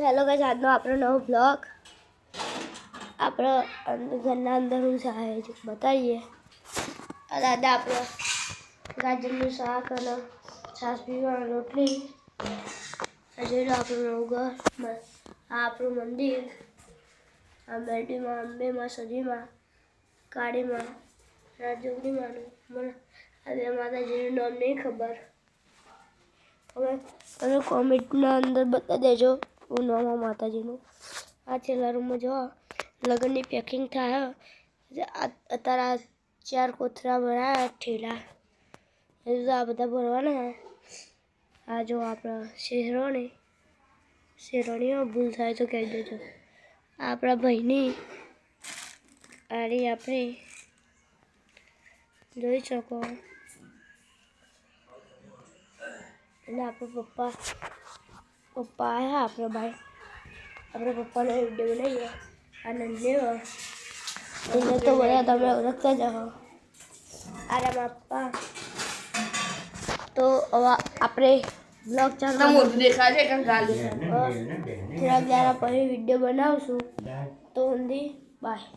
Hello guys, આજનો આપણો નવો બ્લોગ આપણો ઘરના અંદર હું સહાય છે બતાવીએ. દાદા આપણો ગાજરનું શાક અને છાશ પીવાની રોટલી. જોઈ લો આપણું નવું ઘર. આ આપણું મંદિર. આ મેરડીમાં અંબેમાં સજીમાં કાળીમાં રાજોગણીમાંનું મને આજે માતાજીનું નામ નહીં ખબર. હવે તમે કોમેન્ટના અંદર બતા દેજો હું નામ માતાજીનું. આ છેલ્લા રૂમમાં જો લગ્નની પેકિંગ થાય. અત્યારે 4 કોથળા ભરાયા ઠેલા. આ બધા ભરવાના. આ જો આપણા શેરણીઓ ભૂલ થાય તો કહી દેજો. આપણા ભાઈની આરી આપણે જોઈ શકો. એટલે આપણા પપ્પા આવ્યા. આપણા ભાઈ આપણા પપ્પાનો વિડીયો બનાવીએ. આનંદ લેવો એને તો બધા તમે ઓળખતા જ હો. આરા પપ્પા તો હવે આપણે બ્લોગ ચાલુ દેખાશે કે ગાલી થોડા પછી વિડીયો બનાવશું. તો ઊંધી બાય.